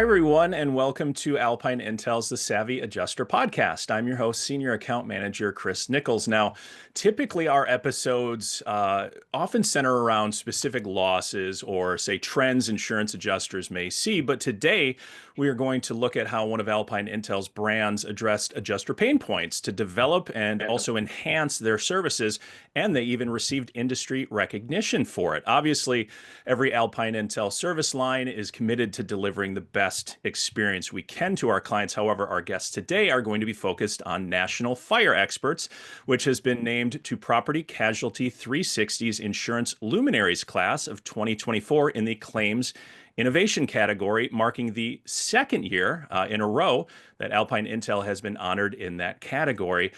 Hi, everyone, and welcome to Alpine Intel's The Savvy Adjuster podcast. I'm your host, Senior Account Manager Chris Nichols. Now, typically our episodes often center around specific losses or, say, trends insurance adjusters may see, but today we are going to look at how one of Alpine Intel's brands addressed adjuster pain points to develop and also enhance their services, and they even received industry recognition for it. Obviously, every Alpine Intel service line is committed to delivering the best experience we can to our clients. However, our guests today are going to be focused on National Fire Experts, which has been named to Property Casualty 360's Insurance Luminaries class of 2024 in the Claims Innovation category, marking the second year in a row that Alpine Intel has been honored in that category.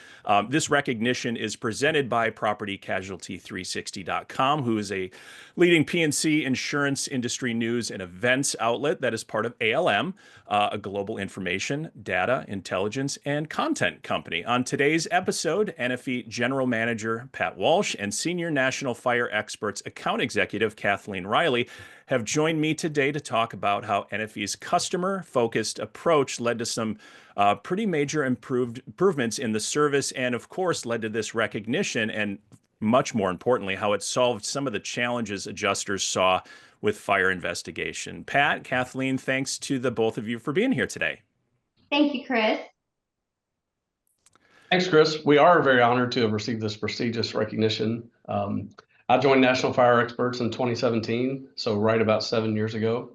This recognition is presented by PropertyCasualty360.com, who is a leading P&C insurance industry news and events outlet that is part of ALM, a global information, data, intelligence, and content company. On today's episode, NFE General Manager Pat Walsh and Senior National Fire Experts Account Executive Kathleen Riley have joined me today to talk about how NFE's customer-focused approach led to some pretty major improvements in the service and, of course, led to this recognition, and much more importantly, how it solved some of the challenges adjusters saw with fire investigation. Pat, Kathleen, thanks to the both of you for being here today. Thank you, Chris. Thanks, Chris. We are very honored to have received this prestigious recognition. I joined National Fire Experts in 2017, so right about 7 years ago.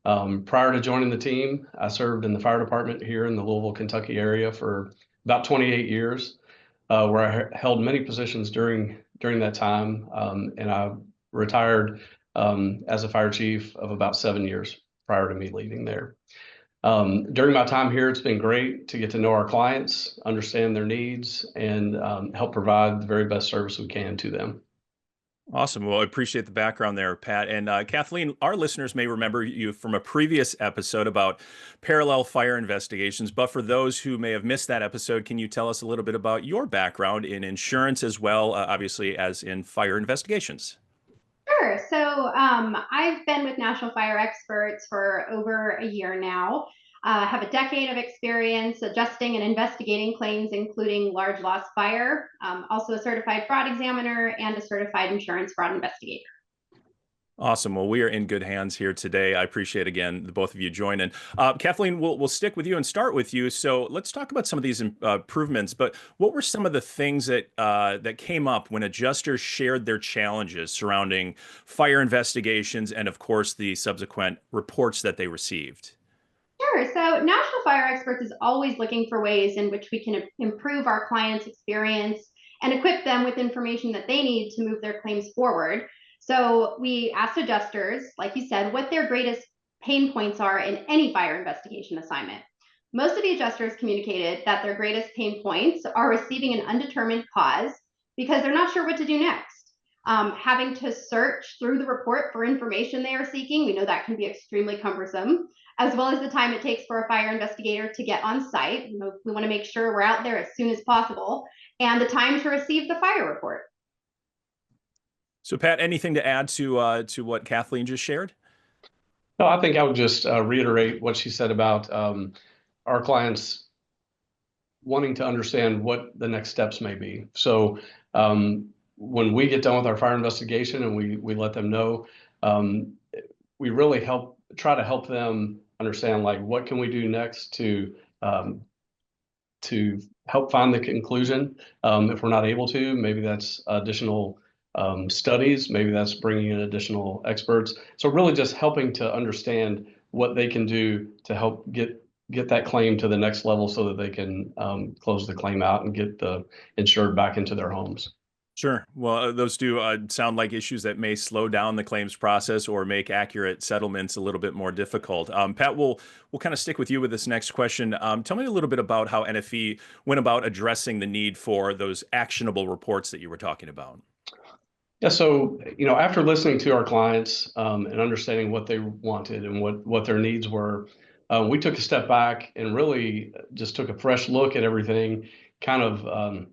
Prior to joining the team, I served in the fire department here in the Louisville, Kentucky area for about 28 years, where I held many positions during that time, and I retired as a fire chief of about 7 years prior to me leaving there. During my time here, it's been great to get to know our clients, understand their needs, and help provide the very best service we can to them. Awesome. Well, I appreciate the background there, Pat. And Kathleen, our listeners may remember you from a previous episode about parallel fire investigations. But for those who may have missed that episode, can you tell us a little bit about your background in insurance as well, obviously, as in fire investigations? Sure. So I've been with National Fire Experts for over a year now. I have a decade of experience adjusting and investigating claims, including large loss fire, also a certified fraud examiner and a certified insurance fraud investigator. Awesome. Well, we are in good hands here today. I appreciate, again, the both of you joining. Kathleen, we'll stick with you and start with you. So let's talk about some of these improvements. But what were some of the things that that came up when adjusters shared their challenges surrounding fire investigations and, of course, the subsequent reports that they received? Sure. So National Fire Experts is always looking for ways in which we can improve our clients' experience and equip them with information that they need to move their claims forward. So we asked adjusters, like you said, what their greatest pain points are in any fire investigation assignment. Most of the adjusters communicated that their greatest pain points are receiving an undetermined cause because they're not sure what to do next. Having to search through the report for information they are seeking, we know that can be extremely cumbersome, as well as the time it takes for a fire investigator to get on site. We want to make sure we're out there as soon as possible, and the time to receive the fire report. So, Pat, anything to add to what Kathleen just shared? No, I think I would just reiterate what she said about our clients wanting to understand what the next steps may be. So when we get done with our fire investigation and we let them know, we really try to help them understand, like, what can we do next to help find the conclusion. If we're not able to, maybe that's additional studies, maybe that's bringing in additional experts. So really just helping to understand what they can do to help get that claim to the next level so that they can close the claim out and get the insured back into their homes. Sure. Well, those do sound like issues that may slow down the claims process or make accurate settlements a little bit more difficult. Pat, we'll kind of stick with you with this next question. Tell me a little bit about how NFE went about addressing the need for those actionable reports that you were talking about. Yeah, so after listening to our clients and understanding what they wanted and what their needs were, we took a step back and really just took a fresh look at everything, kind of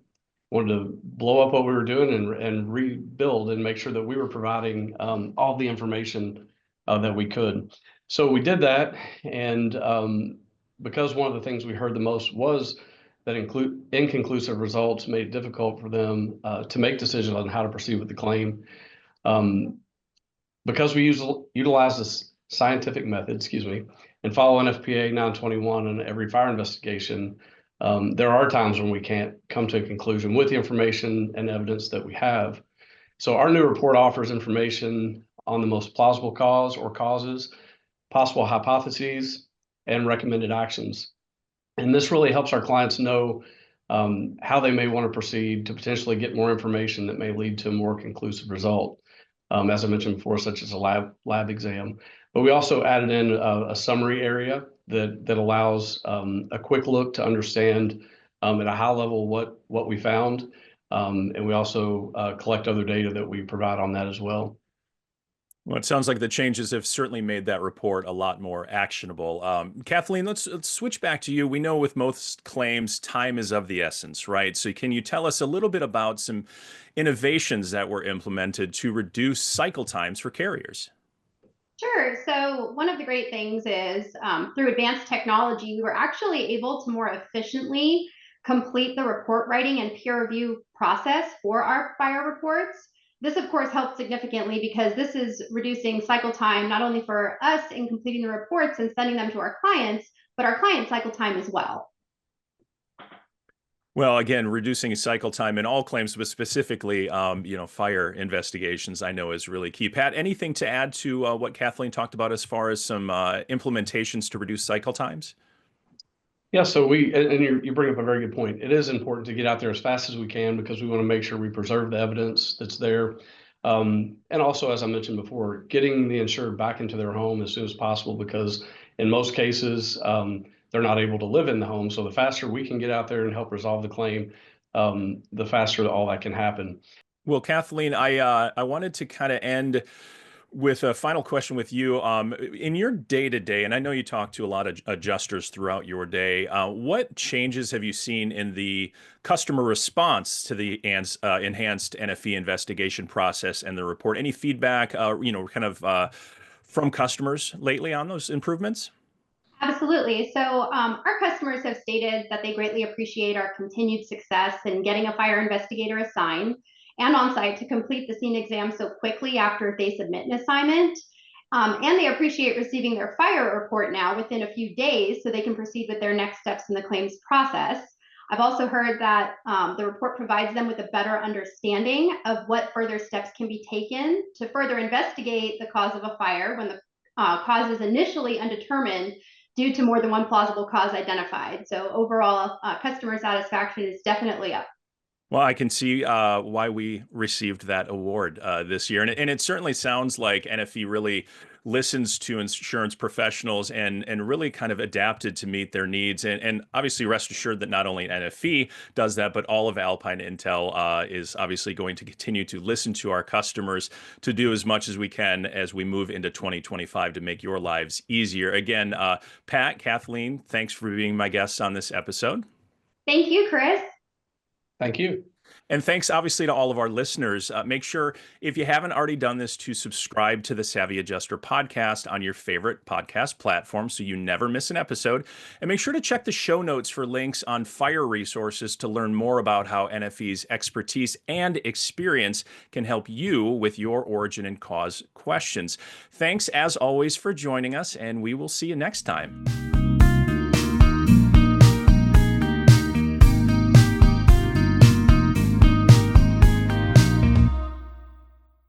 wanted to blow up what we were doing and rebuild and make sure that we were providing all the information that we could. So we did that, and because one of the things we heard the most was that inconclusive results made it difficult for them to make decisions on how to proceed with the claim. Um, because we utilize this scientific method, and follow NFPA 921 in every fire investigation, there are times when we can't come to a conclusion with the information and evidence that we have. So our new report offers information on the most plausible cause or causes, possible hypotheses, and recommended actions. And this really helps our clients know how they may want to proceed to potentially get more information that may lead to a more conclusive result. As I mentioned before, such as a lab exam. But we also added in a summary area that allows a quick look to understand at a high level what we found. And we also collect other data that we provide on that as well. Well, it sounds like the changes have certainly made that report a lot more actionable. Kathleen, let's switch back to you. We know with most claims, time is of the essence, right? So can you tell us a little bit about some innovations that were implemented to reduce cycle times for carriers? Sure. So one of the great things is through advanced technology, we were actually able to more efficiently complete the report writing and peer review process for our fire reports. This, of course, helps significantly because this is reducing cycle time not only for us in completing the reports and sending them to our clients, but our client cycle time as well. Well, again, reducing cycle time in all claims, but specifically, fire investigations, I know is really key. Pat, anything to add to what Kathleen talked about as far as some implementations to reduce cycle times? Yeah, so you bring up a very good point. It is important to get out there as fast as we can because we want to make sure we preserve the evidence that's there. And also, as I mentioned before, getting the insured back into their home as soon as possible because in most cases, they're not able to live in the home. So the faster we can get out there and help resolve the claim, the faster all that can happen. Well, Kathleen, I wanted to kind of end with a final question with you. In your day to day, and I know you talk to a lot of adjusters throughout your day, what changes have you seen in the customer response to the enhanced NFE investigation process and the report? Any feedback, from customers lately on those improvements? Absolutely. So our customers have stated that they greatly appreciate our continued success in getting a fire investigator assigned and on site to complete the scene exam so quickly after they submit an assignment. And they appreciate receiving their fire report now within a few days so they can proceed with their next steps in the claims process. I've also heard that the report provides them with a better understanding of what further steps can be taken to further investigate the cause of a fire when the cause is initially undetermined due to more than one plausible cause identified. So overall, customer satisfaction is definitely up. Well, I can see why we received that award this year. And it certainly sounds like NFE really listens to insurance professionals and really kind of adapted to meet their needs. And obviously, rest assured that not only NFE does that, but all of Alpine Intel is obviously going to continue to listen to our customers to do as much as we can as we move into 2025 to make your lives easier. Again, Pat, Kathleen, thanks for being my guests on this episode. Thank you, Chris. Thank you. And thanks, obviously, to all of our listeners. Make sure, if you haven't already done this, to subscribe to the Savvy Adjuster podcast on your favorite podcast platform so you never miss an episode. And make sure to check the show notes for links on fire resources to learn more about how NFE's expertise and experience can help you with your origin and cause questions. Thanks, as always, for joining us, and we will see you next time.